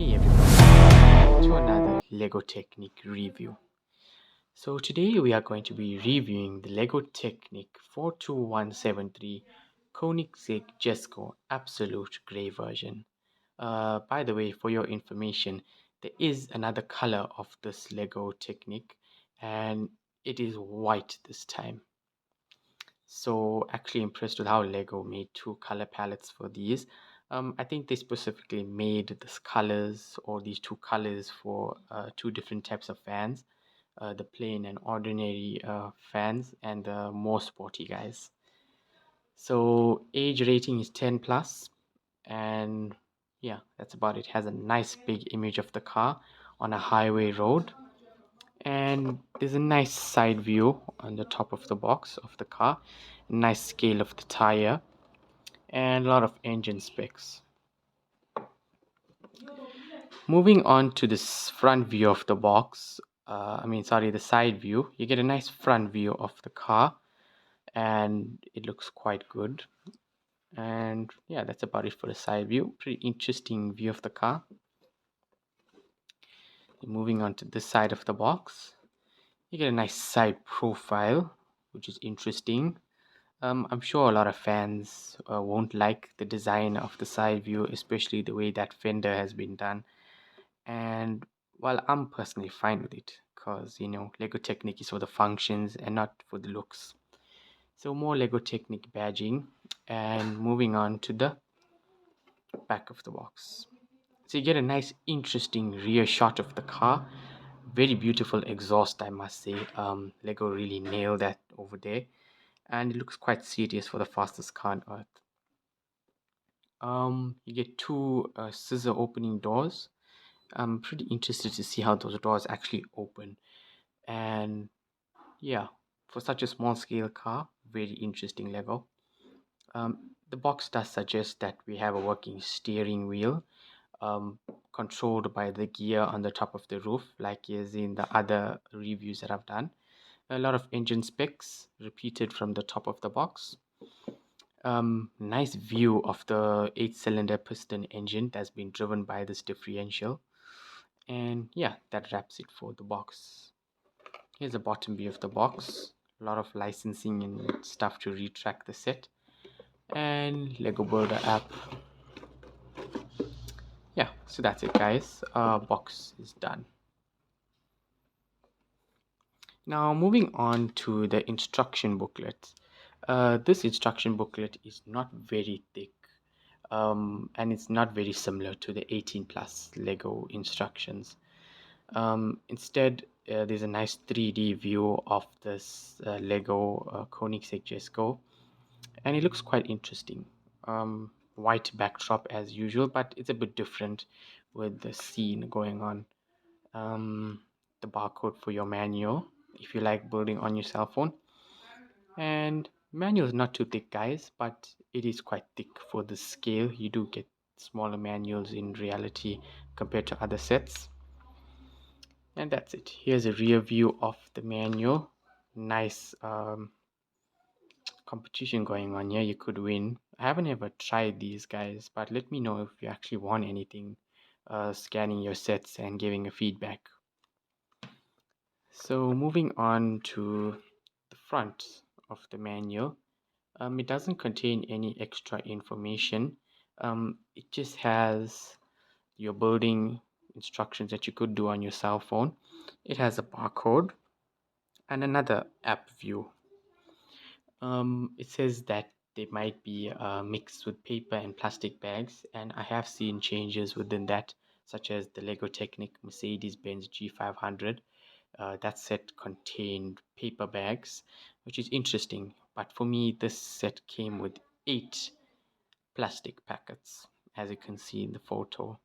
Hey everyone, welcome to another Lego Technic review. So today we are going to be reviewing the Lego Technic 42173 Koenigsegg Jesko Absolute Grey version. By the way, for your information, there is another color of this Lego Technic and it is white this time. So actually impressed with how Lego made two color palettes for these. I think they specifically made these colors or these two colors for two different types of fans, the plain and ordinary fans and the more sporty guys. So age rating is 10 plus, and yeah, that's about it. Has a nice big image of the car on a highway road, and there's a nice side view on the top of the box of the car, nice scale of the tire, and a lot of engine specs. Moving on to this front view of the box, the side view, you get a nice front view of the car and it looks quite good. And yeah, that's about it for the side view. Pretty interesting view of the car. Moving on to this side of the box, you get a nice side profile, which is interesting. I'm sure a lot of fans won't like the design of the side view, especially the way that fender has been done. And well, I'm personally fine with it because Lego Technic is for the functions and not for the looks. So more Lego Technic badging, and moving on to the back of the box. So you get a nice, interesting rear shot of the car. Very beautiful exhaust, I must say. Lego really nailed that over there, and it looks quite serious for the fastest car on earth. You get two scissor opening doors. I'm pretty interested to see how those doors actually open. And yeah, for such a small scale car, very interesting Lego. The box does suggest that we have a working steering wheel, um, controlled by the gear on the top of the roof, like is in the other reviews that I've done. A lot of engine specs repeated from the top of the box. Nice view of the 8-cylinder piston engine that's been driven by this differential. And yeah, that wraps it for the box. Here's a bottom view of the box. A lot of licensing and stuff to retract the set. And Lego Builder app. Yeah, so that's it guys. Box is done. Now moving on to the instruction booklet. This instruction booklet is not very thick, and it's not very similar to the 18 plus Lego instructions. Instead, there's a nice 3D view of this Lego Koenigsegg Jesko, and it looks quite interesting. White backdrop as usual, but it's a bit different with the scene going on. The barcode for your manual if you like building on your cell phone, and manual is not too thick guys, but it is quite thick for the scale. You do get smaller manuals in reality compared to other sets. And that's it. Here's a rear view of the manual. Nice competition going on here. You could win. I haven't ever tried these guys, but let me know if you actually won anything, scanning your sets and giving a feedback. So moving on to the front of the manual, it doesn't contain any extra information. It just has your building instructions that you could do on your cell phone. It has a barcode and another app view. It says that they might be mixed with paper and plastic bags, and I have seen changes within that, such as the Lego Technic Mercedes-Benz G500. That set contained paper bags, which is interesting. But for me, this set came with 8 plastic packets, as you can see in the photo.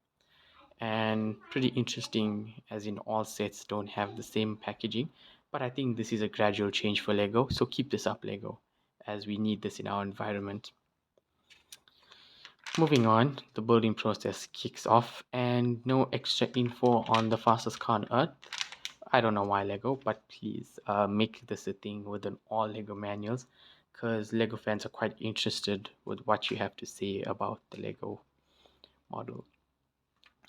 And pretty interesting, as in all sets don't have the same packaging. But I think this is a gradual change for Lego, so keep this up, Lego, as we need this in our environment. Moving on, the building process kicks off, and no extra info on the fastest car on earth. I don't know why Lego, but please make this a thing within all Lego manuals, because Lego fans are quite interested with what you have to say about the Lego model.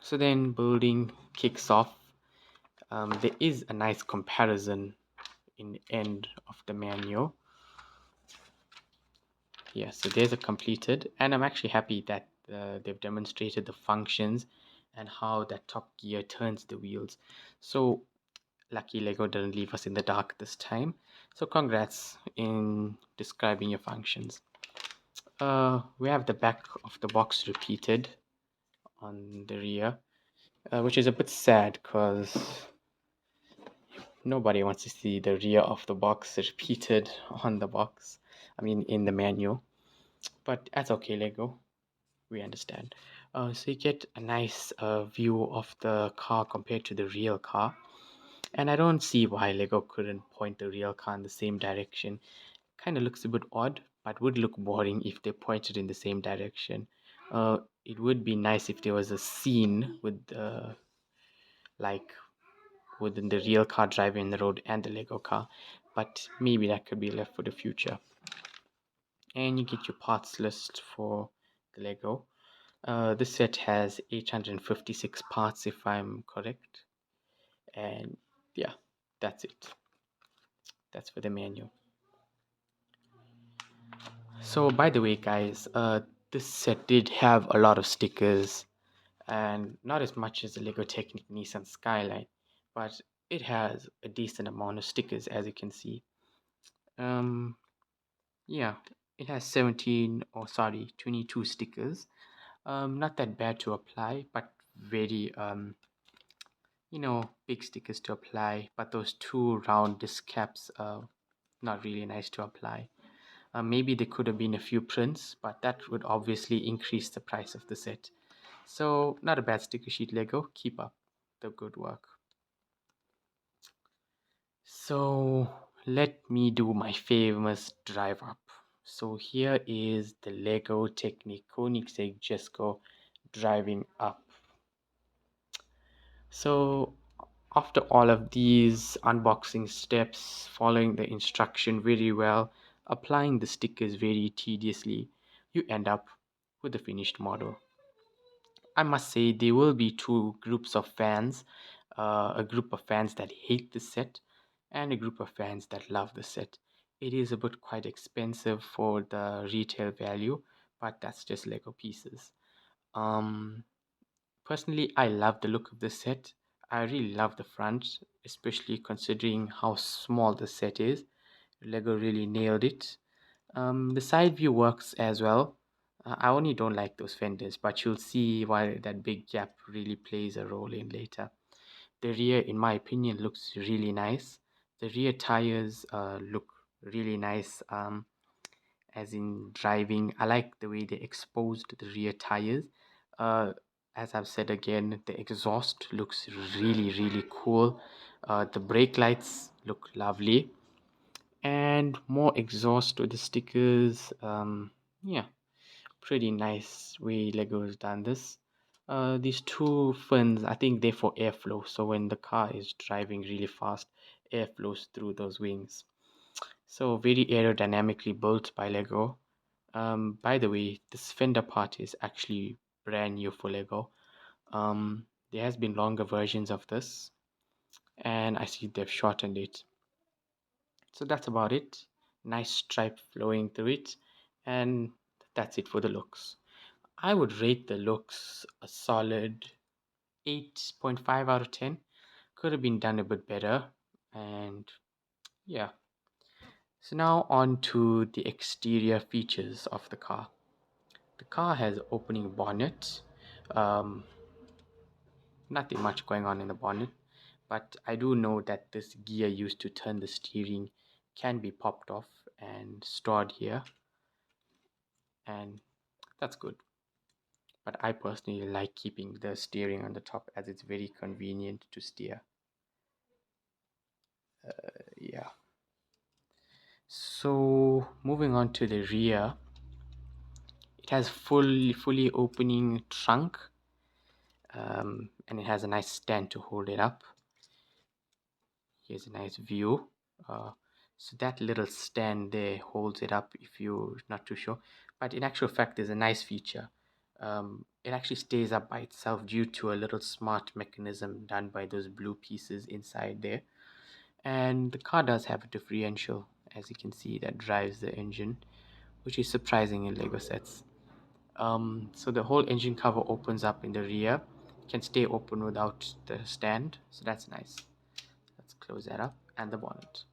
So then building kicks off. There is a nice comparison in the end of the manual. Yeah, so there's a completed, and I'm actually happy that they've demonstrated the functions and how that top gear turns the wheels. So lucky Lego didn't leave us in the dark this time. So congrats in describing your functions. We have the back of the box repeated on the rear, which is a bit sad because nobody wants to see the rear of the box repeated on the box. I mean, in the manual. But that's okay, Lego. We understand. So you get a nice view of the car compared to the real car. And I don't see why Lego couldn't point the real car in the same direction. Kind of looks a bit odd, but would look boring if they pointed in the same direction. It would be nice if there was a scene with like within the real car driving in the road and the Lego car, but maybe that could be left for the future. And you get your parts list for the Lego. This set has 856 parts, if I'm correct. And yeah, that's it. That's for the manual. So, by the way, guys, this set did have a lot of stickers, and not as much as the Lego Technic Nissan Skyline, but it has a decent amount of stickers, as you can see. Um, yeah, it has 22 stickers. Not that bad to apply, but very big stickers to apply. But those two round disc caps not really nice to apply. Maybe there could have been a few prints, but that would obviously increase the price of the set. So not a bad sticker sheet, Lego. Keep up the good work. So let me do my famous drive up. So here is the Lego Technic Koenigsegg Jesko driving up. So after all of these unboxing steps, following the instruction very well, applying the stickers very tediously, you end up with the finished model. I must say there will be two groups of fans, a group of fans that hate the set and a group of fans that love the set. It is a bit quite expensive for the retail value, but that's just Lego pieces. Um, Personally, I love the look of the set. I really love the front, especially considering how small the set is. Lego really nailed it. The side view works as well. I only don't like those fenders, but you'll see why that big gap really plays a role in later. The rear, in my opinion, looks really nice. The rear tires look really nice. As in driving, I like the way they exposed the rear tires. Uh, as I've said again, the exhaust looks really, really cool. The brake lights look lovely, and more exhaust with the stickers. Yeah, pretty nice way Lego's done this. These two fins, I think they're for airflow. So when the car is driving really fast, air flows through those wings. So very aerodynamically built by Lego. By the way, this fender part is actually brand new for Lego. There has been longer versions of this, and I see they've shortened it. So that's about it. Nice stripe flowing through it, and that's it for the looks. I would rate the looks a solid 8.5 out of 10. Could have been done a bit better, and yeah. So now on to the exterior features of the car. The car has opening bonnet. Um, Nothing much going on in the bonnet, but I do know that this gear used to turn the steering can be popped off and stored here, and that's good. But I personally like keeping the steering on the top as it's very convenient to steer. Yeah. So moving on to the rear, it has fully opening trunk, and it has a nice stand to hold it up. Here's a nice view. Uh, so that little stand there holds it up if you're not too sure. But in actual fact, there's a nice feature. it actually stays up by itself due to a little smart mechanism done by those blue pieces inside there. And the car does have a differential, as you can see, that drives the engine, which is surprising in Lego sets. So the whole engine cover opens up in the rear, can stay open without the stand, so that's nice. Let's close that up, and the bonnet.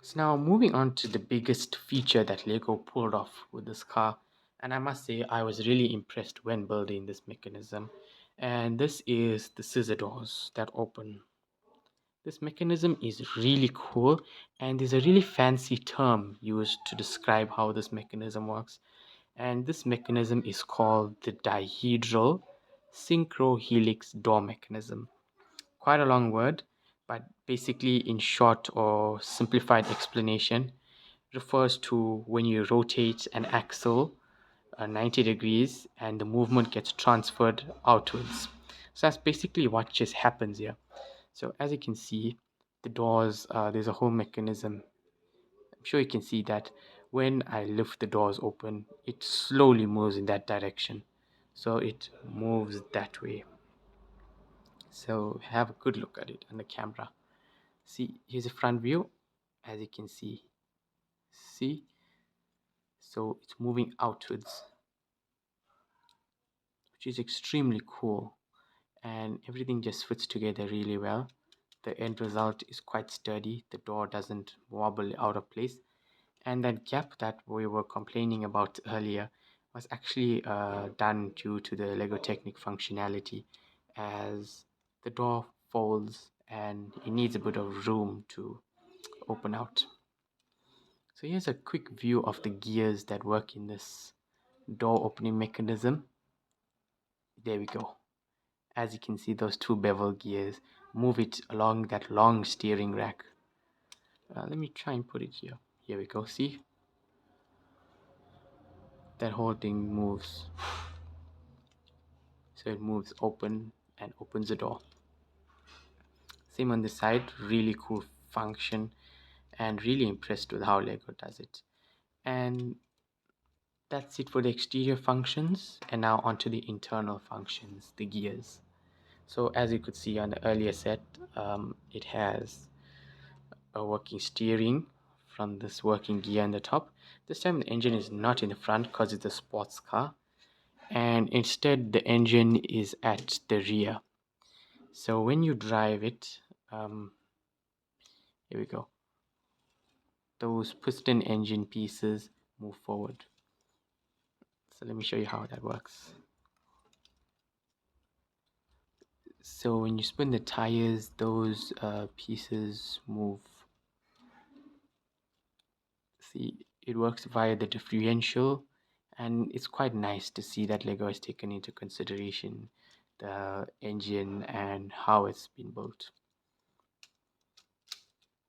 So now moving on to the biggest feature that Lego pulled off with this car, and I must say I was really impressed when building this mechanism, and this is the scissor doors that open. This mechanism is really cool, and there's a really fancy term used to describe how this mechanism works. And this mechanism is called the dihedral synchrohelix door mechanism. Quite a long word, but basically, in short or simplified explanation, refers to when you rotate an axle 90 degrees and the movement gets transferred outwards. So that's basically what just happens here. So as you can see, the doors, there's a whole mechanism. I'm sure you can see that when I lift the doors open, it slowly moves in that direction. So it moves that way. So have a good look at it on the camera. See, here's a front view, as you can see. See? So it's moving outwards, which is extremely cool. And everything just fits together really well. The end result is quite sturdy. The door doesn't wobble out of place. And that gap that we were complaining about earlier was actually done due to the Lego Technic functionality, as the door folds and it needs a bit of room to open out. So here's a quick view of the gears that work in this door opening mechanism. There we go. As you can see, those two bevel gears move it along that long steering rack. Let me try and put it here. Here we go. See? That whole thing moves. So it moves open and opens the door. Same on the side. Really cool function, and really impressed with how Lego does it. And that's it for the exterior functions. And now onto the internal functions, the gears. So as you could see on the earlier set, it has a working steering from this working gear on the top. This time the engine is not in the front because it's a sports car, and instead the engine is at the rear. So when you drive it, here we go, those piston engine pieces move forward. So let me show you how that works. So when you spin the tires, those pieces move. See, it works via the differential, and it's quite nice to see that Lego has taken into consideration the engine and how it's been built.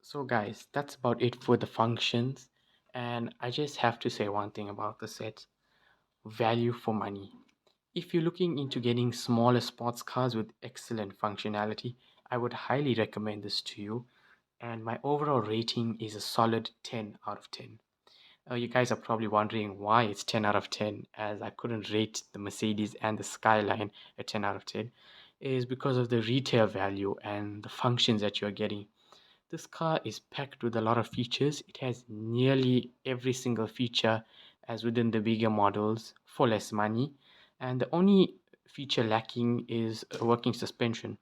So guys, that's about it for the functions, and I just have to say one thing about the set: value for money. If you're looking into getting smaller sports cars with excellent functionality, I would highly recommend this to you, and my overall rating is a solid 10 out of 10. You guys are probably wondering why it's 10 out of 10, as I couldn't rate the Mercedes and the Skyline a 10 out of 10. It is because of the retail value and the functions that you're getting. This car is packed with a lot of features. It has nearly every single feature as within the bigger models for less money. And the only feature lacking is a working suspension.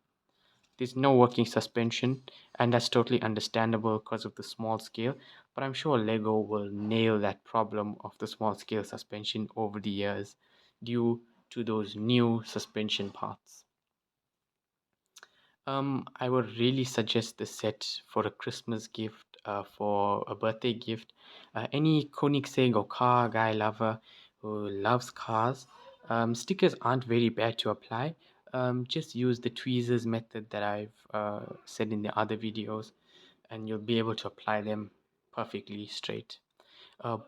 There's no working suspension, and that's totally understandable because of the small scale. But I'm sure Lego will nail that problem of the small scale suspension over the years due to those new suspension parts. I would really suggest the set for a Christmas gift, for a birthday gift. Any Koenigsegg or car guy lover who loves cars, stickers aren't very bad to apply. Just use the tweezers method that I've said in the other videos, and you'll be able to apply them perfectly straight.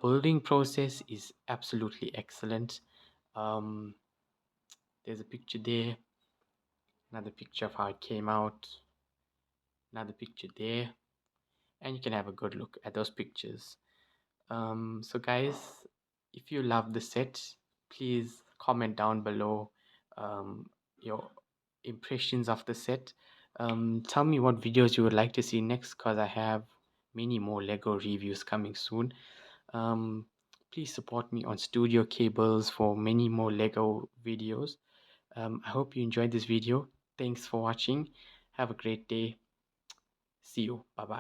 Building process is absolutely excellent. Um, there's a picture there, another picture of how it came out, another picture there, and you can have a good look at those pictures. So guys, if you love the set, please comment down below your impressions of the set. Tell me what videos you would like to see next, because I have many more Lego reviews coming soon. Please support me on Studio Cables for many more Lego videos. I hope you enjoyed this video. Thanks for watching. Have a great day. See you. Bye bye.